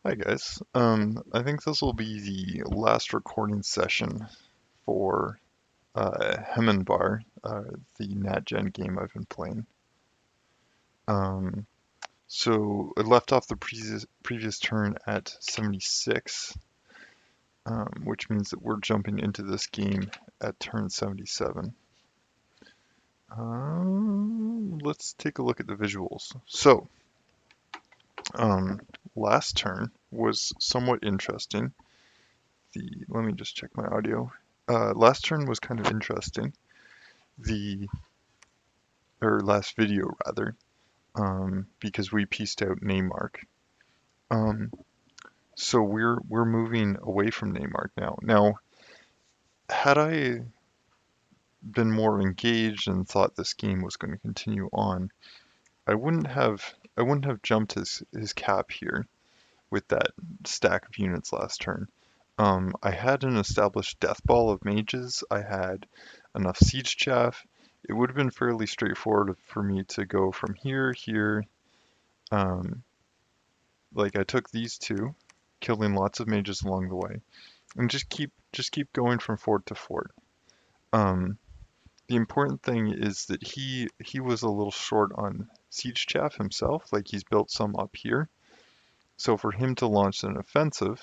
Hi guys. I think this will be the last recording session for Hmanbar, the NatGen game I've been playing. Um, so I left off the previous turn at 76, which means that we're jumping into this game at turn 77. Let's take a look at the visuals. So, um, last turn was somewhat interesting. Let me just check my audio. Last turn was kind of interesting. The or last video rather, because we pieced out Neymark. Um, so we're moving away from Neymark now. Now, had I been more engaged and thought this game was going to continue on, I wouldn't have jumped his cap here with that stack of units last turn. I had an established death ball of mages. I had enough siege chaff. It would have been fairly straightforward for me to go from here. Um, like I took these two, killing lots of mages along the way, and just keep going from fort to fort. Um, the important thing is that he was a little short on siege chaff himself. Like he's built some up here. So for him to launch an offensive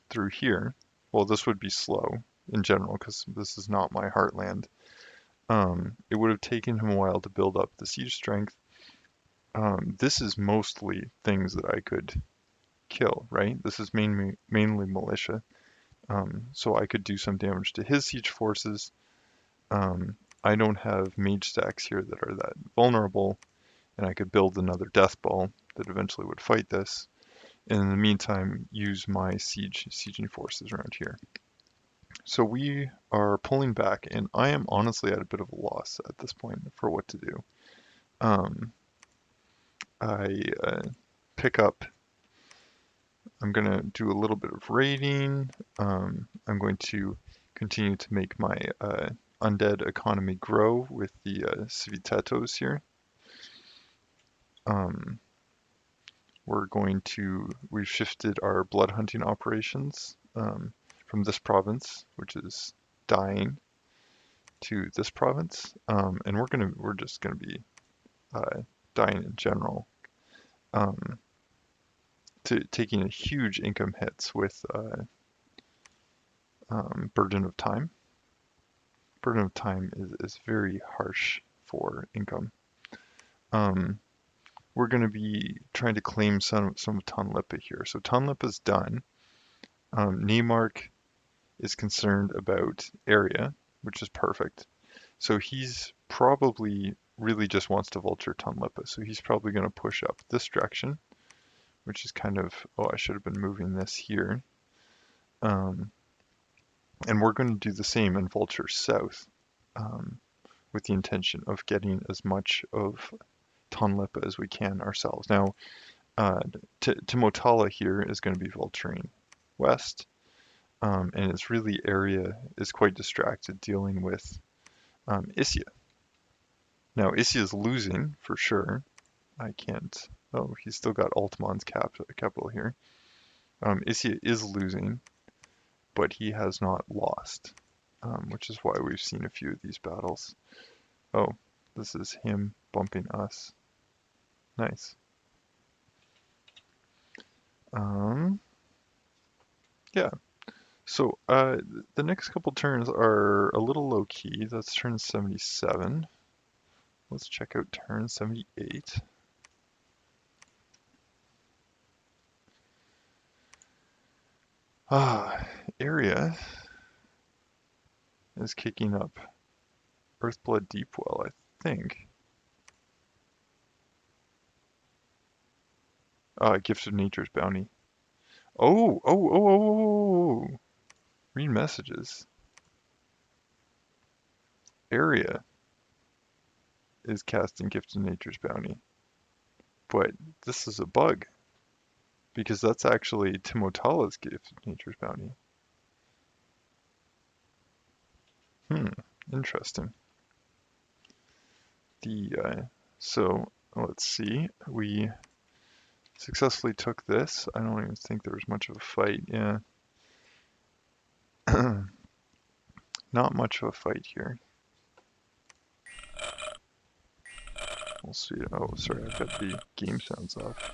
through here, well, this would be slow in general because this is not my heartland. It would have taken him a while to build up the siege strength. This is mostly things that I could kill, right? This is mainly militia. So I could do some damage to his siege forces. I don't have mage stacks here that are that vulnerable, and I could build another death ball that eventually would fight this. And in the meantime, use my sieging forces around here. So we are pulling back, and I am honestly at a bit of a loss at this point for what to do. Um, I pick up. I'm going to do a little bit of raiding. I'm going to continue to make my undead economy grow with the civitatos here. Um, we've shifted our blood hunting operations from this province, which is dying, to this province, and we're just gonna be uh, dying in general, um, taking a huge income hits with burden of time. Burden of time is very harsh for income. Um, we're going to be trying to claim some of Tonlipa here. So Tonlipa is done. Neymark is concerned about area, which is perfect. So he's probably really just wants to vulture Tonlipa. So he's probably going to push up this direction, which is kind of, oh, I should have been moving this here. Um, and we're going to do the same and vulture south um, with the intention of getting as much of Tonlipa as we can ourselves. Now, Timotala here is going to be vulturing west, and its really area is quite distracted dealing with Issia. Now, Issia is losing for sure. I can't. Oh, he's still got Altman's capital here. Issia is losing, but he has not lost, which is why we've seen a few of these battles. Oh, this is him bumping us. Nice. Um, yeah. So the next couple turns are a little low key. That's turn 77. Let's check out turn 78. Ah, area is kicking up Earthblood Deepwell, I think. Gift of Nature's Bounty. Oh. Read messages. Area is casting Gift of Nature's Bounty. But this is a bug, because that's actually Timotala's Gift of Nature's Bounty. Interesting. The So let's see. We Successfully took this. I don't even think there was much of a fight. Yeah, not much of a fight here. We'll see. Oh, sorry, I've got the game sounds off.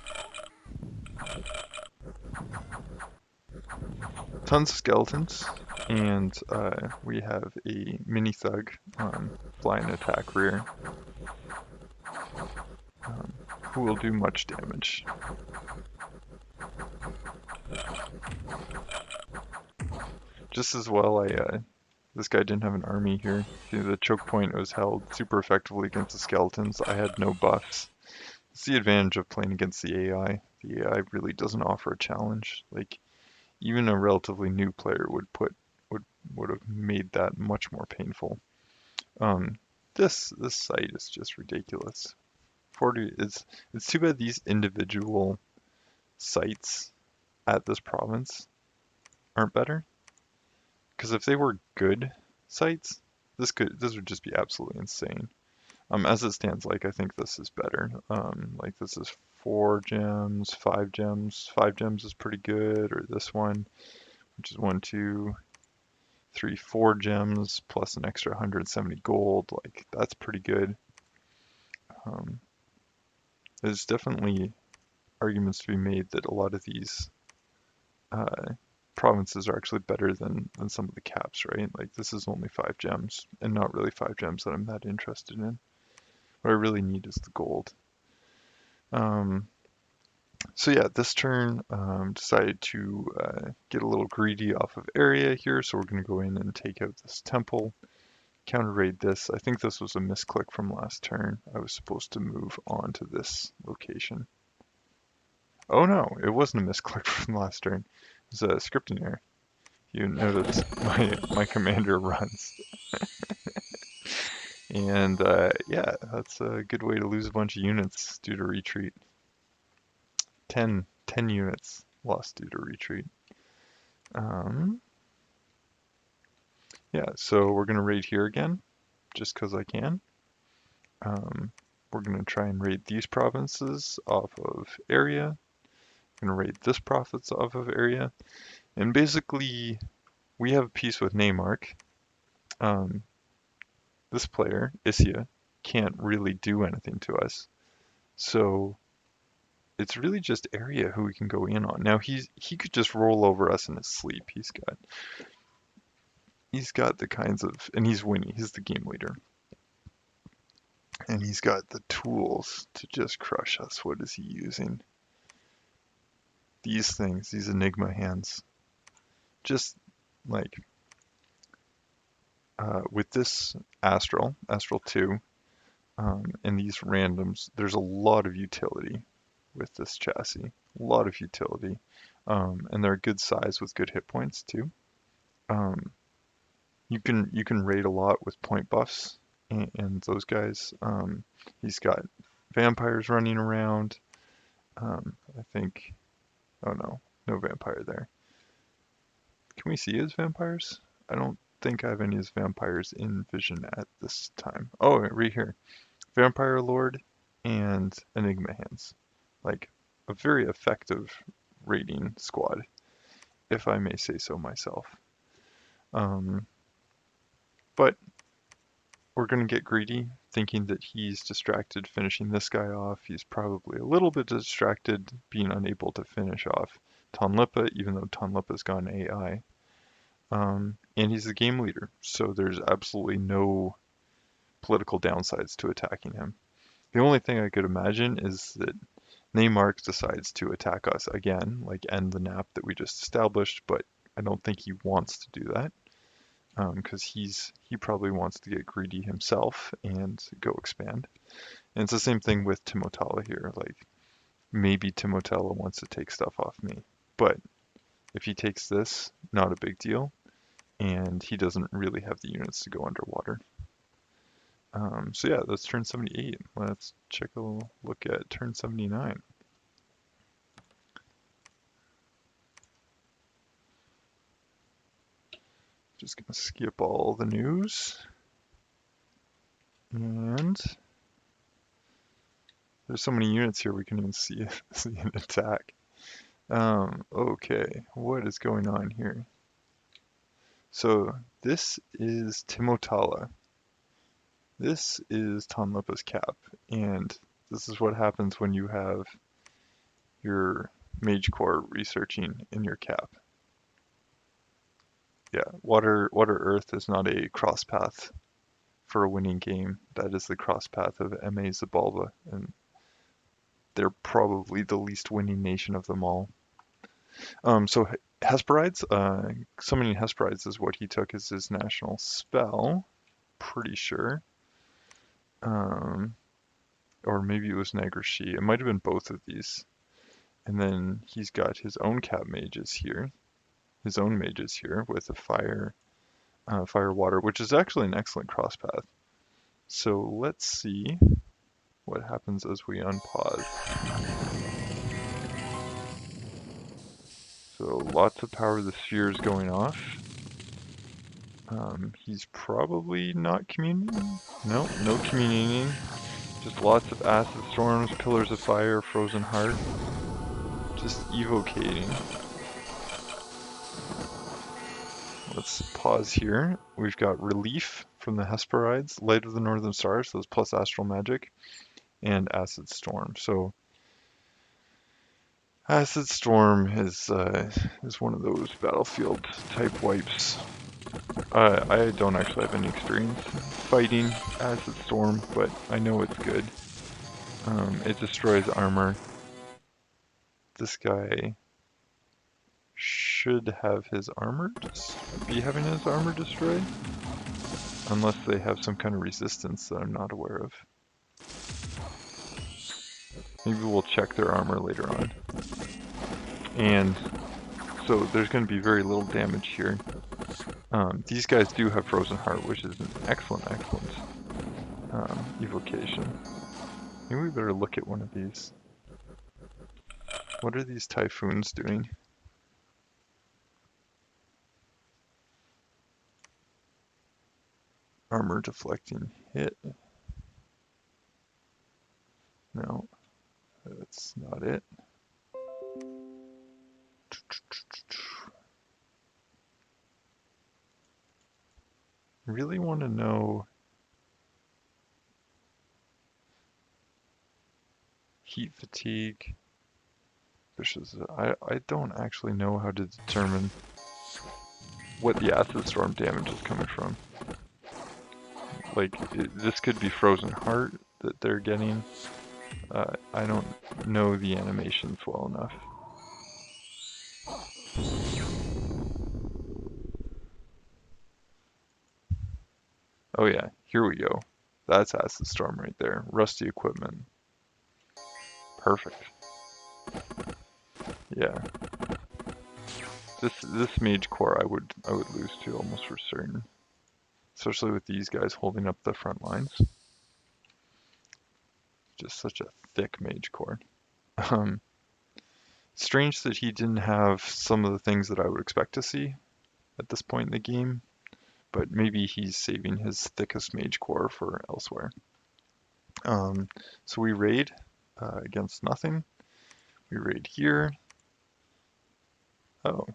Tons of skeletons, and we have a mini thug on flying attack rear, um, who will do much damage. Just as well, this guy didn't have an army here. See, the choke point was held super effectively against the skeletons. I had no buffs. It's the advantage of playing against the AI. The AI really doesn't offer a challenge. Like even a relatively new player would have made that much more painful. Um, this site is just ridiculous. 40 it's too bad these individual sites at this province aren't better. Because if they were good sites, this would just be absolutely insane. As it stands, like I think this is better. Like this is 4 gems, 5 gems. 5 gems is pretty good, or this one, which is 4 gems plus an extra 170 gold. Like that's pretty good. Um, there's definitely arguments to be made that a lot of these uh, provinces are actually better than some of the caps, right? Like this is only 5 gems, and not really 5 gems that I'm that interested in. What I really need is the gold. Um, so yeah, this turn decided to get a little greedy off of area here, so we're going to go in and take out this temple, counter raid this. I think this was a misclick from last turn. I was supposed to move on to this location. Oh no, it wasn't a misclick from last turn. It was a scripting error. You notice my commander runs. And yeah, that's a good way to lose a bunch of units due to retreat. 10 units lost due to retreat. Yeah, so we're going to raid here again, just because I can. We're going to try and raid these provinces off of area. We're going to raid this province off of area. And basically, we have a piece with Naymark. This player, Isia, can't really do anything to us. So it's really just area who we can go in on. Now he could just roll over us in his sleep. He's got the kinds of, and he's Winnie, he's the game leader. And he's got the tools to just crush us. What is he using? These things, these Enigma hands. Just like with this Astral 2, and these randoms, there's a lot of utility with this chassis. A lot of utility. And they're a good size with good hit points too. You can raid a lot with point buffs and those guys. He's got vampires running around. I think. Oh no, no vampire there. Can we see his vampires? I don't think I have any of his vampires in vision at this time. Oh, right here. Vampire Lord and Enigma Hands. Like a very effective raiding squad, if I may say so myself. But we're going to get greedy, thinking that he's distracted finishing this guy off. He's probably a little bit distracted being unable to finish off Tonlipa, even though Tonlipa's gone AI. And he's the game leader, so there's absolutely no political downsides to attacking him. The only thing I could imagine is that Naymark decides to attack us again, like end the nap that we just established, but I don't think he wants to do that. Because he probably wants to get greedy himself and go expand. And it's the same thing with Timotala here. Like maybe Timotala wants to take stuff off me, but if he takes this, not a big deal, and he doesn't really have the units to go underwater. So yeah, that's turn 78. Let's check a look at turn 79. Just gonna skip all the news. And There's so many units here we can even see, see an attack. Okay, what is going on here? So this is Timotala. This is Tonlipa's cap, and this is what happens when you have your Mage Core researching in your cap. Yeah, Water Earth is not a cross path for a winning game. That is the cross path of MA Zabalba, and they're probably the least winning nation of them all. So Hesperides, summoning Hesperides is what he took as his national spell, pretty sure. Or maybe it was Nagrashi. It might have been both of these. And then he's got his own cap mages here, his own mages here with a fire, water, which is actually an excellent cross path. So let's see what happens as we unpause. So lots of power of the spheres going off. He's probably not communicating. No, no communicating. Just lots of acid storms, pillars of fire, frozen heart. Just evocating. Let's pause here. We've got relief from the Hesperides, light of the northern stars, so it's plus astral magic, and acid storm. So acid storm is one of those battlefield type wipes. I don't actually have any experience fighting acid storm, but I know it's good. It destroys armor. This guy should have his armor, be having his armor destroyed, unless they have some kind of resistance that I'm not aware of. Maybe we'll check their armor later on. And so there's going to be very little damage here. These guys do have Frozen Heart, which is an excellent evocation. Maybe we better look at one of these. What are these Typhoons doing? Armor deflecting hit. No, that's not it. Really want to know heat fatigue. I don't actually know how to determine what the acid storm damage is coming from. Like, this could be Frozen Heart that they're getting. I don't know the animations well enough. Oh yeah, here we go. That's acid storm right there. Rusty equipment. Perfect. Yeah. This mage core I would lose to almost for certain. Especially with these guys holding up the front lines. Just such a thick mage core. Strange that he didn't have some of the things that I would expect to see at this point in the game, but maybe he's saving his thickest mage core for elsewhere. So we raid against nothing. We raid here. Oh,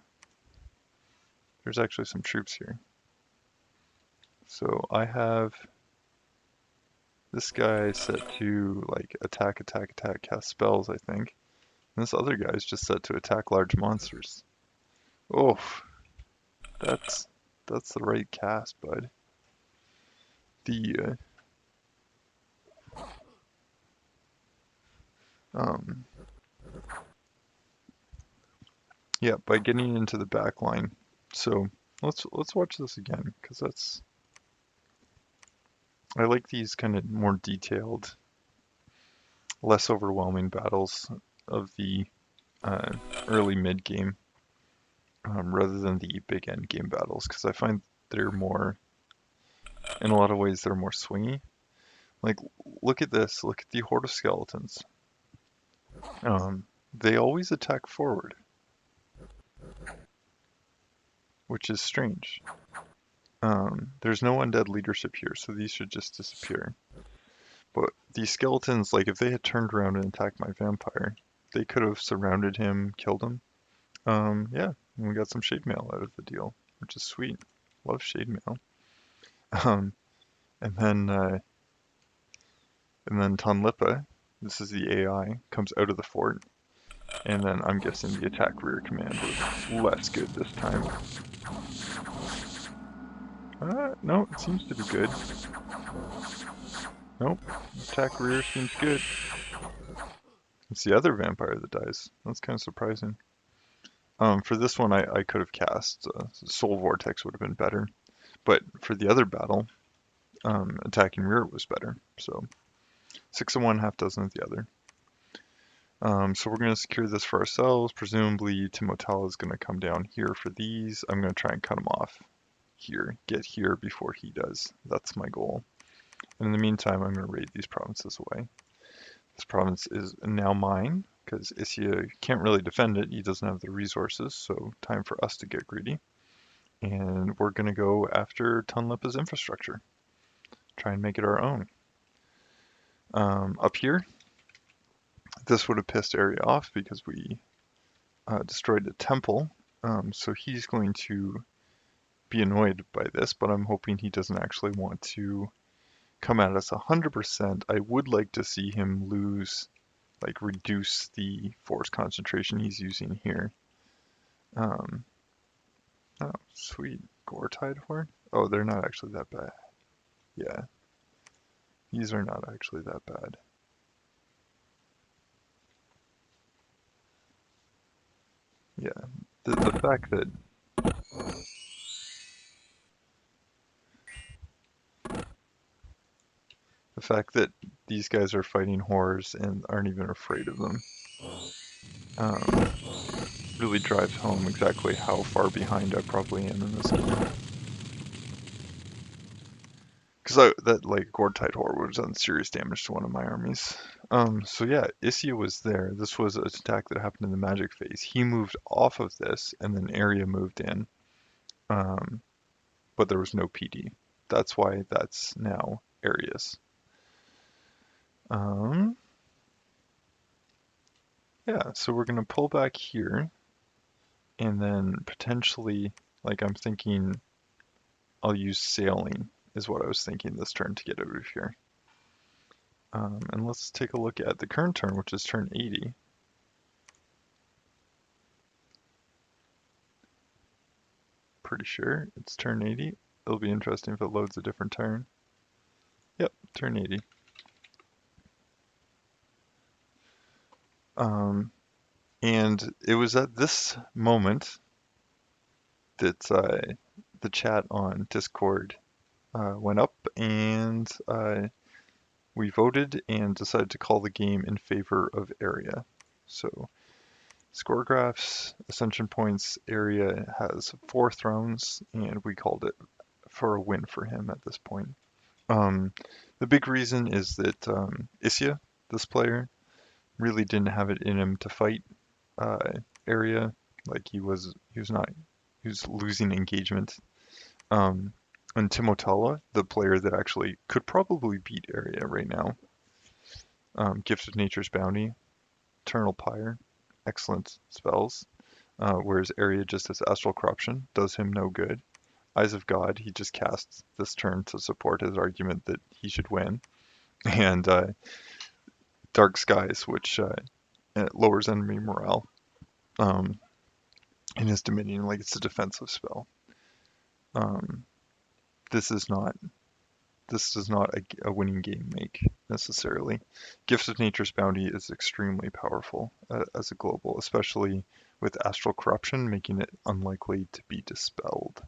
there's actually some troops here. So I have this guy set to like attack, cast spells, I think. And this other guy is just set to attack large monsters. Oh, that's the right cast, bud. The yeah, by getting into the back line. So let's watch this again, because I like these kind of more detailed, less overwhelming battles of the early mid game, rather than the big end game battles, because I find they're more, in a lot of ways, they're more swingy. Like, look at this. Look at the horde of skeletons. They always attack forward, which is strange. There's no undead leadership here, so these should just disappear. But these skeletons, like if they had turned around and attacked my vampire, they could have surrounded him, killed him. Yeah, and we got some shade mail out of the deal, which is sweet. Love shade mail. Um, and then Tonlipa, this is the AI, comes out of the fort, and then I'm guessing the attack rear command was less good this time. No, it seems to be good. Nope, attack rear seems good. It's the other vampire that dies. That's kind of surprising. For this one, I could have cast Soul Vortex would have been better, but for the other battle, attacking rear was better. So 6 of one, half dozen of the other. So we're going to secure this for ourselves. Presumably Timotala is going to come down here for these. I'm going to try and cut him off here, get here before he does. That's my goal. And in the meantime, I'm going to raid these provinces away. This province is now mine because Isia can't really defend it. He doesn't have the resources, so time for us to get greedy. And we're going to go after Tunlipa's infrastructure. Try and make it our own. Up here, this would have pissed Area off because we destroyed the temple. So he's going to be annoyed by this, but I'm hoping he doesn't actually want to come at us 100%. I would like to see him reduce the force concentration he's using here. Oh, sweet. Gore-Tide Horde? Oh, they're not actually that bad. Yeah. These are not actually that bad. Yeah. The fact that these guys are fighting horrors and aren't even afraid of them um, really drives home exactly how far behind I probably am in this game. Because that like Gore-Tide Horde would have done serious damage to one of my armies. So yeah, Isia was there. This was an attack that happened in the magic phase. He moved off of this, and then Area moved in. But there was no PD. That's why that's now Area's. Yeah, so we're gonna pull back here, and then potentially, like I'm thinking, I'll use sailing is what I was thinking this turn to get out of here. And let's take a look at the current turn, which is turn 80. Pretty sure it's turn 80. It'll be interesting if it loads a different turn. Yep, turn 80. And it was at this moment that the chat on Discord went up, and we voted and decided to call the game in favor of Area. So score graphs, ascension points, Area has 4 thrones, and we called it for a win for him at this point. The big reason is that Isia, this player, really didn't have it in him to fight Area. Like he was losing engagement. And Timotala, the player that actually could probably beat Area right now. Gift of Nature's Bounty, Eternal Pyre, excellent spells. Whereas Area just has Astral Corruption, does him no good. Eyes of God, he just casts this turn to support his argument that he should win. And Dark Skies, which lowers enemy morale in his Dominion, like it's a defensive spell. This does not a winning game make necessarily. Gift of Nature's Bounty is extremely powerful as a global, especially with Astral Corruption, making it unlikely to be dispelled.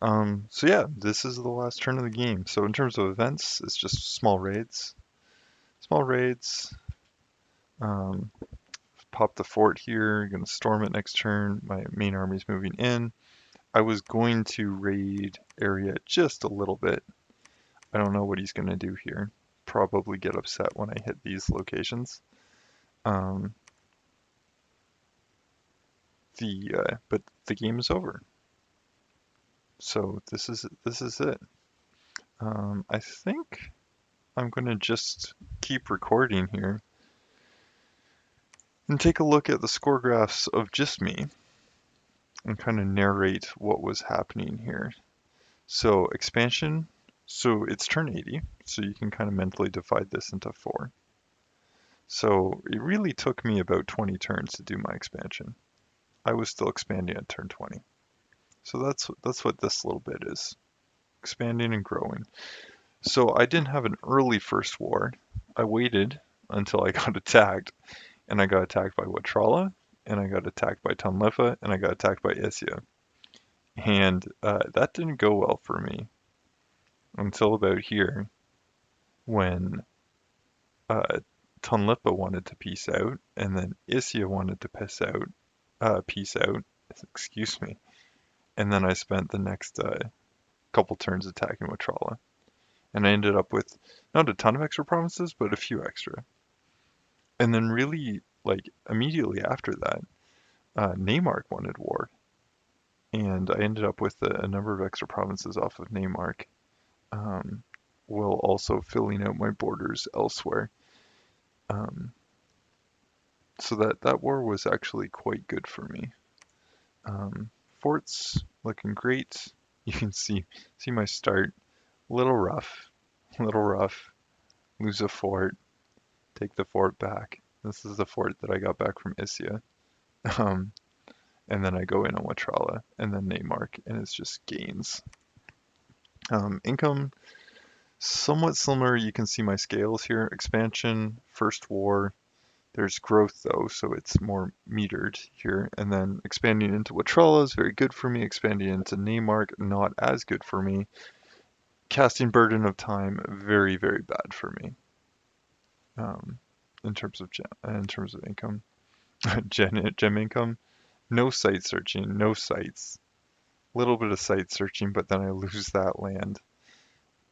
So yeah, this is the last turn of the game. So in terms of events, it's just small raids. Small raids. Pop the fort here, gonna storm it next turn. My main army's moving in. I was going to raid Area just a little bit. I don't know what he's gonna do here. Probably get upset when I hit these locations. But the game is over. So this is it. I think I'm going to just keep recording here and take a look at the score graphs of just me and kind of narrate what was happening here. So expansion, so it's turn 80, so you can kind of mentally divide this into 4. So it really took me about 20 turns to do my expansion. I was still expanding at turn 20. So that's what this little bit is, expanding and growing. So I didn't have an early first war. I waited until I got attacked, and I got attacked by Watrala, and I got attacked by Tanlefa, and I got attacked by Isya. And that didn't go well for me until about here when uh, Tanlipa wanted to peace out, and then Isya wanted to peace out, excuse me. And then I spent the next couple turns attacking Watrala. And I ended up with not a ton of extra provinces, but a few extra. And then really, like, immediately after that, Neymark wanted war. And I ended up with a number of extra provinces off of Neymark, while also filling out my borders elsewhere. Um, so that war was actually quite good for me. Forts looking great. You can see my start. Little rough, little rough. Lose a fort, take the fort back. This is the fort that I got back from Isya. Um, and then I go in on Watrala, and then Neymark, and it's just gains. Income, somewhat similar. You can see my scales here. Expansion, first war. There's growth though, so it's more metered here. And then expanding into Watrala is very good for me. Expanding into Neymark, not as good for me. Casting Burden of Time, very, very bad for me. Um, in terms of income, gem income, no site searching, no sites. Little bit of site searching, but then I lose that land,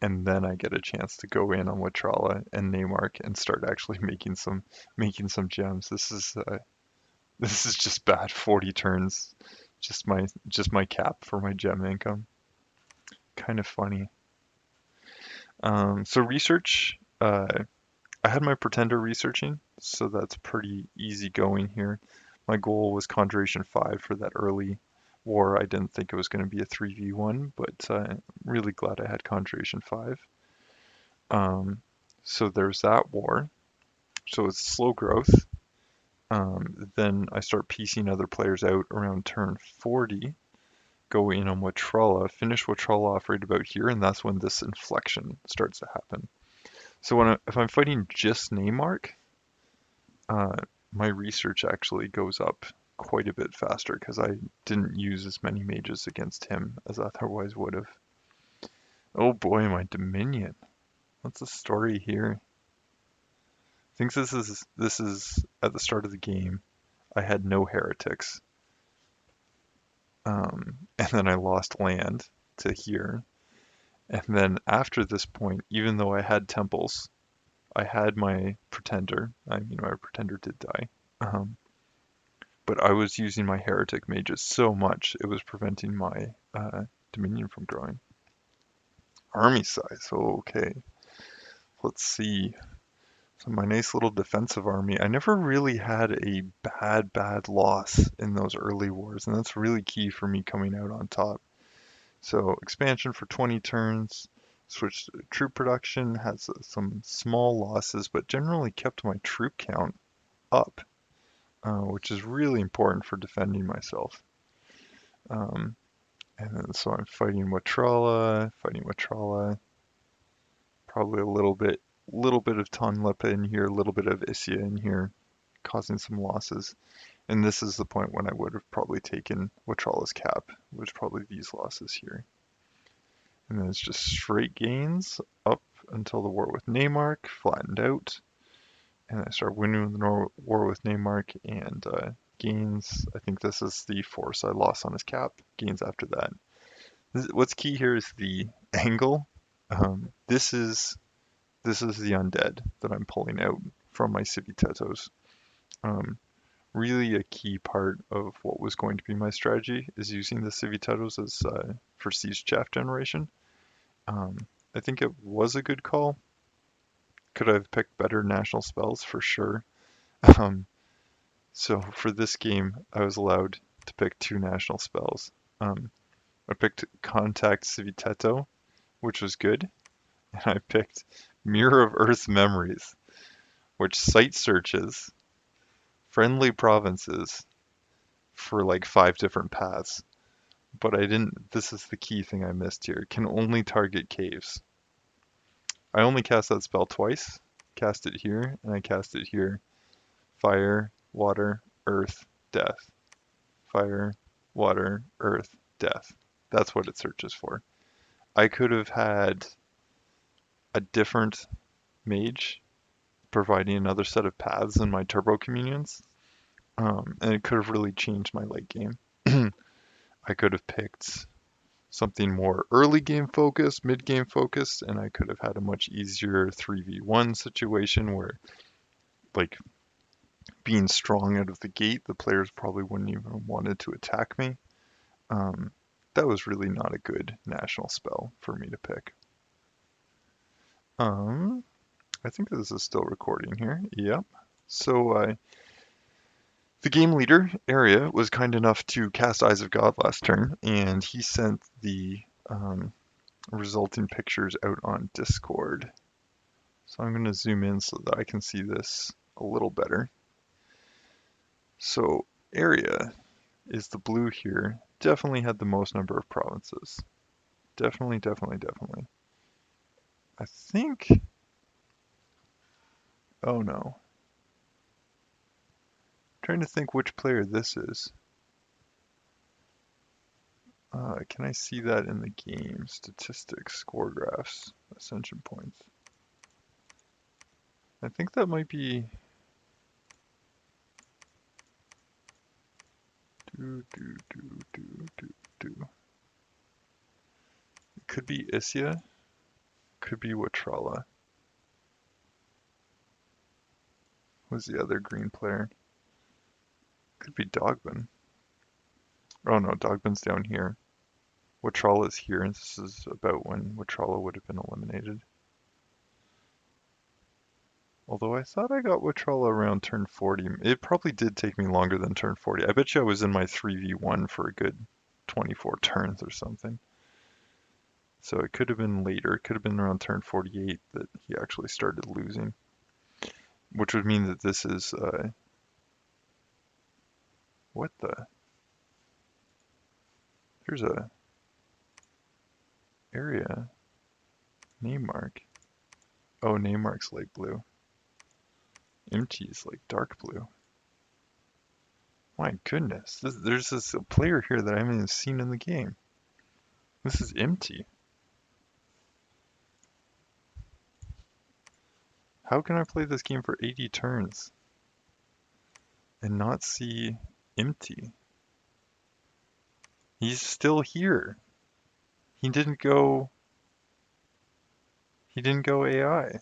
and then I get a chance to go in on Watrala and Neymark and start actually making some gems. This is just bad. 40 turns, just my cap for my gem income. Kind of funny. So research. I had my pretender researching, so that's pretty easy going here. My goal was Conjuration 5 for that early war. I didn't think it was going to be a 3v1, but really glad I had Conjuration 5. So there's that war. So it's slow growth. Then I start piecing other players out around turn 40. Go in on Watrala, finish Watrala off right about here, and that's when this inflection starts to happen. So if I'm fighting just Neymark, uh, my research actually goes up quite a bit faster because I didn't use as many mages against him as I otherwise would have. Oh boy, my Dominion. What's the story here? I think this is at the start of the game. I had no heretics. And then I lost land to here. And then after this point, even though I had temples, I had my pretender. I mean, my pretender did die. Um, but I was using my heretic mages so much, it was preventing my dominion from growing. Army size, okay. Let's see. So my nice little defensive army, I never really had a bad loss in those early wars, and that's really key for me coming out on top. So expansion for 20 turns, switched to troop production, has some small losses, but generally kept my troop count up, which is really important for defending myself. Um, and then so I'm fighting Watrala, probably a little bit of Tonlepa in here, a little bit of Isya in here, causing some losses. And this is the point when I would have probably taken Watrala's cap, was probably these losses here. And then it's just straight gains up until the war with Neymark, flattened out. And I start winning the war with Neymark and gains. I think this is the force I lost on his cap. Gains after that. What's key here is the angle. This is the undead that I'm pulling out from my Civitetos. Really a key part of what was going to be my strategy is using the Civitetos as for siege chaff generation. I think it was a good call. Could I have picked better national spells? For sure. Um, so for this game, I was allowed to pick two national spells. Um, I picked Contact Civiteto, which was good, and I picked Mirror of Earth's Memories, which site searches friendly provinces for like 5 different paths. But I didn't, this is the key thing I missed here, can only target caves. I only cast that spell twice, cast it here, and I cast it here. Fire, water, earth, death. Fire, water, earth, death. That's what it searches for. I could have had a different mage providing another set of paths in my turbo communions, and it could have really changed my late game. I could have picked something more early game focused, mid game focused, and I could have had a much easier 3v1 situation where, like, being strong out of the gate, the players probably wouldn't even wanted to attack me. Um, that was really not a good national spell for me to pick. Um, I think this is still recording here. Yep. So the game leader, Area, was kind enough to cast Eyes of God last turn, and he sent the resulting pictures out on Discord. So I'm going to zoom in so that I can see this a little better. So Area is the blue here. Definitely had the most number of provinces. Definitely, definitely, definitely. I think... Oh no. Trying to think which player this is. Can I see that in the game? Statistics, score graphs, ascension points. I think that might be... It could be Isia, could be Watrala. Who's the other green player? Could be Dogman. Oh no, Dogman's down here. Watrala's here, and this is about when Watrala would have been eliminated. Although I thought I got Watrala around turn 40. It probably did take me longer than turn 40. I bet you I was in my 3v1 for a good 24 turns or something. So it could have been later. It could have been around turn 48 that he actually started losing. Which would mean that this is... what the... There's a... area... name mark. Oh, name mark's light blue. Empty's like dark blue. My goodness, there's this player here that I haven't even seen in the game. This is empty. How can I play this game for 80 turns and not see empty? He's still here. He didn't go AI.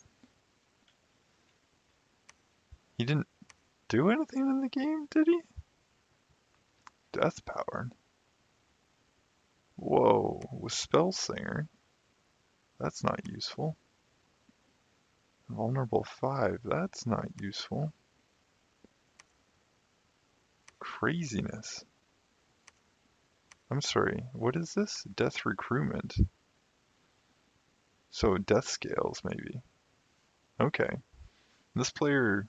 He didn't do anything in the game, did he? Death power. Whoa, with Spell Singer. That's not useful. Vulnerable 5, that's not useful. Craziness. I'm sorry, what is this? Death recruitment. So death scales, maybe. Okay. This player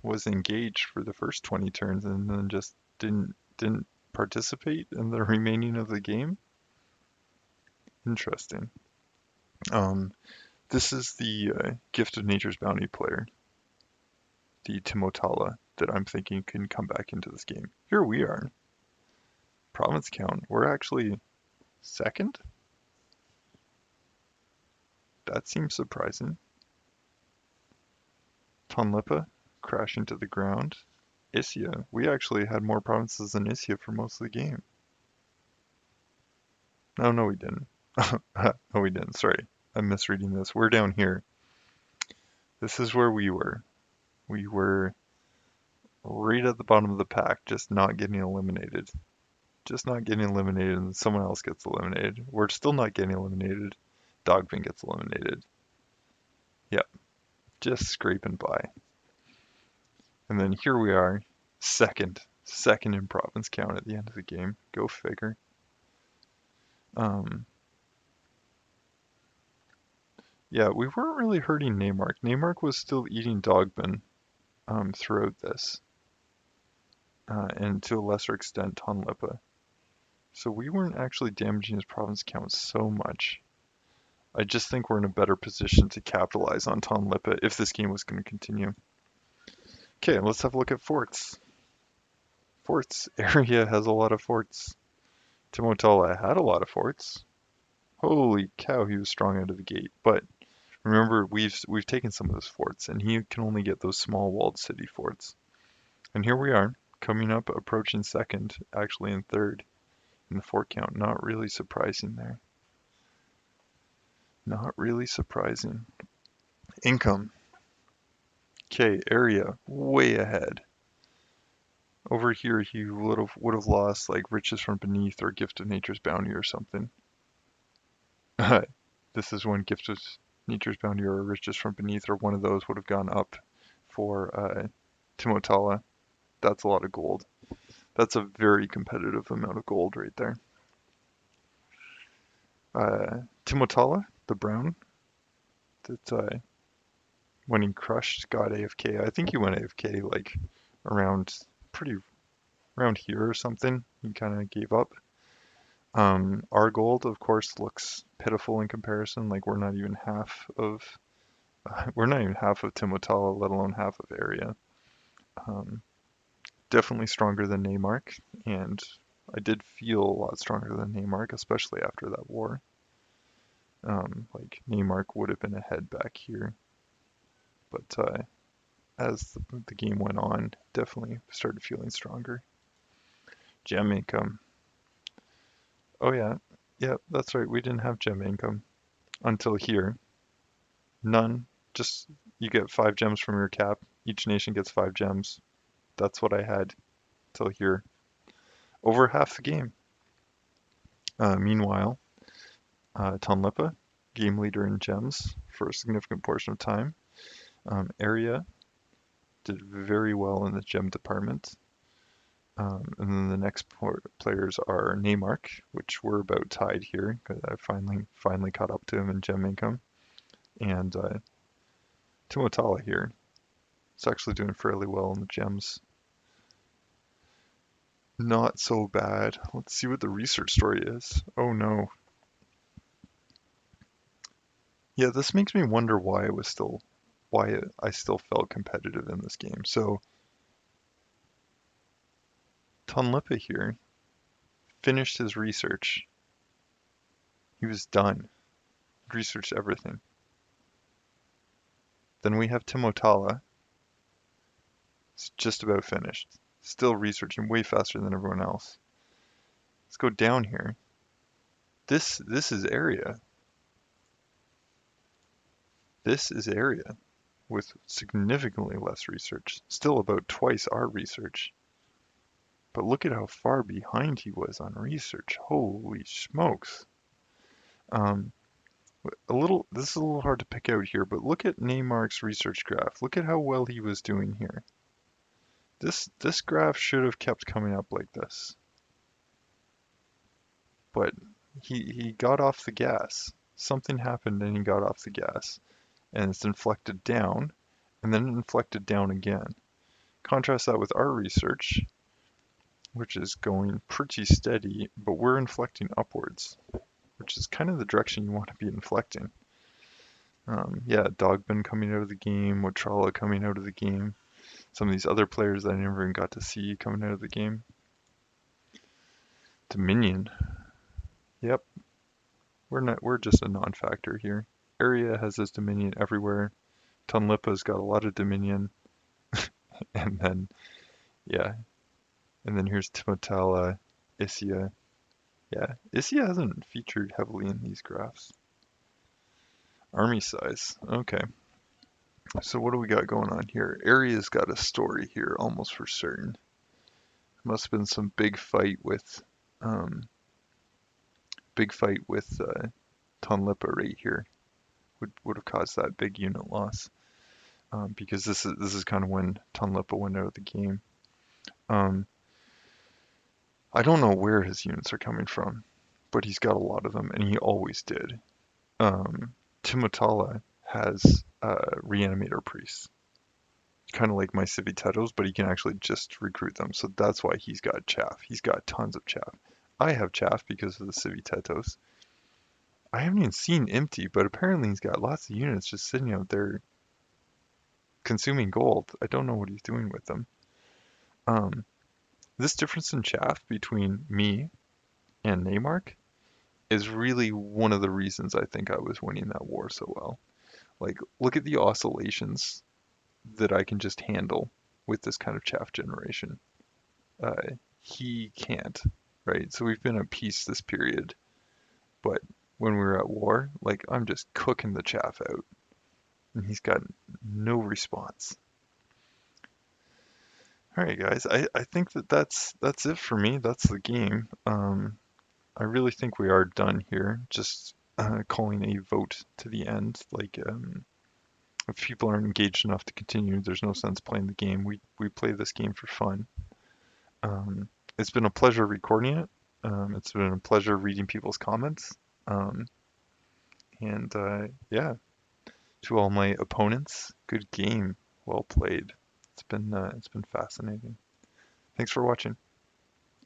was engaged for the first 20 turns and then just didn't participate in the remaining of the game. Interesting. This is the Gift of Nature's Bounty player, the Timotala, that I'm thinking can come back into this game. Here we are. Province count. We're actually second? That seems surprising. Tonlipa crashing to the ground. Isia. We actually had more provinces than Isia for most of the game. Oh, no, we didn't. No, we didn't. Sorry. I'm misreading this. We're down here. This is where we were. We were right at the bottom of the pack, just not getting eliminated. Just not getting eliminated, and someone else gets eliminated. We're still not getting eliminated. Dogman gets eliminated. Yep. just scraping by. And then here we are, second in province count at the end of the game. Go figure. Um, yeah, we weren't really hurting Neymark. Neymark was still eating Dogman throughout this, and to a lesser extent Tonlipa. So we weren't actually damaging his province count so much. I just think we're in a better position to capitalize on Tonlipa if this game was going to continue. Okay, let's have a look at forts. Forts. Area has a lot of forts. Timotala had a lot of forts. Holy cow, he was strong out of the gate. But remember, we've taken some of those forts, and he can only get those small walled city forts. And here we are, coming up, approaching second, actually in third in the fort count. Not really surprising there. Not really surprising. Income. Okay, area way ahead. Over here, he would have lost like Riches from Beneath or Gift of Nature's Bounty or something. This is when Gift of Nature's Bounty or Riches from Beneath or one of those would have gone up for Timotala. That's a lot of gold. That's a very competitive amount of gold right there. Timotala, the brown, that when he crushed got AFK. I think he went AFK like around pretty around here or something. He kind of gave up. Our gold, of course, looks pitiful in comparison. Like we're not even half of Timotala, let alone half of area. Definitely stronger than Neymark, and I did feel a lot stronger than Neymark, especially after that war. Like Neymark would have been ahead back here, but as the game went on, definitely started feeling stronger. Gem income. Oh yeah, yeah, that's right. We didn't have gem income until here. None. Just you get 5 gems from your cap. Each nation gets 5 gems. That's what I had till here. Over half the game. Meanwhile, Tonlipa, game leader in gems for a significant portion of time. Area did very well in the gem department. And then the next players are Neymark, which we're about tied here because I finally caught up to him in gem income, and Timotala here. It's actually doing fairly well in the gems. Not so bad. Let's see what the research story is. Oh no. Yeah, this makes me wonder why I still felt competitive in this game. So Tonlipa here finished his research. He was done. Researched everything. Then we have Timotala. It's just about finished. Still researching way faster than everyone else. Let's go down here. This is area. This is area with significantly less research. Still about twice our research. But look at how far behind he was on research. Holy smokes. This is a little hard to pick out here, but look at Neymark's research graph. Look at how well he was doing here. This graph should have kept coming up like this. But he got off the gas. Something happened and he got off the gas. And it's inflected down, and then inflected down again. Contrast that with our research, which is going pretty steady, but we're inflecting upwards, which is kind of the direction you want to be inflecting. Yeah, Dogman coming out of the game, Watrala coming out of the game, some of these other players that I never even got to see coming out of the game. Dominion. Yep. We're just a non-factor here. Area has this Dominion everywhere. Tonlipa's got a lot of Dominion. And then, yeah. And then here's Timotala, Isia. Yeah, Isia hasn't featured heavily in these graphs. Army size. Okay. So what do we got going on here? Area's got a story here, almost for certain. Must have been some big fight with Tonlipa right here. Would have caused that big unit loss. because this is kind of when Tunlipa went out of the game. Um, I don't know where his units are coming from, but he's got a lot of them, and he always did. Timotala has Reanimator priests, kind of like my Civitetos, but he can actually just recruit them, so that's why he's got chaff. He's got tons of chaff. I have chaff because of the Civitetos. I haven't even seen Empty, but apparently he's got lots of units just sitting out there consuming gold. I don't know what he's doing with them. Um, this difference in chaff between me and Neymark is really one of the reasons I think I was winning that war so well. Like, look at the oscillations that I can just handle with this kind of chaff generation. He can't, right? So we've been at peace this period, but when we were at war, like, I'm just cooking the chaff out, and he's got no response. All right, guys, I think that's it for me. That's the game. I really think we are done here. Just calling a vote to the end. Like, if people aren't engaged enough to continue, there's no sense playing the game. We play this game for fun. Um, it's been a pleasure recording it. It's been a pleasure reading people's comments. Um, and yeah, to all my opponents, good game, well played. It's been fascinating. Thanks for watching.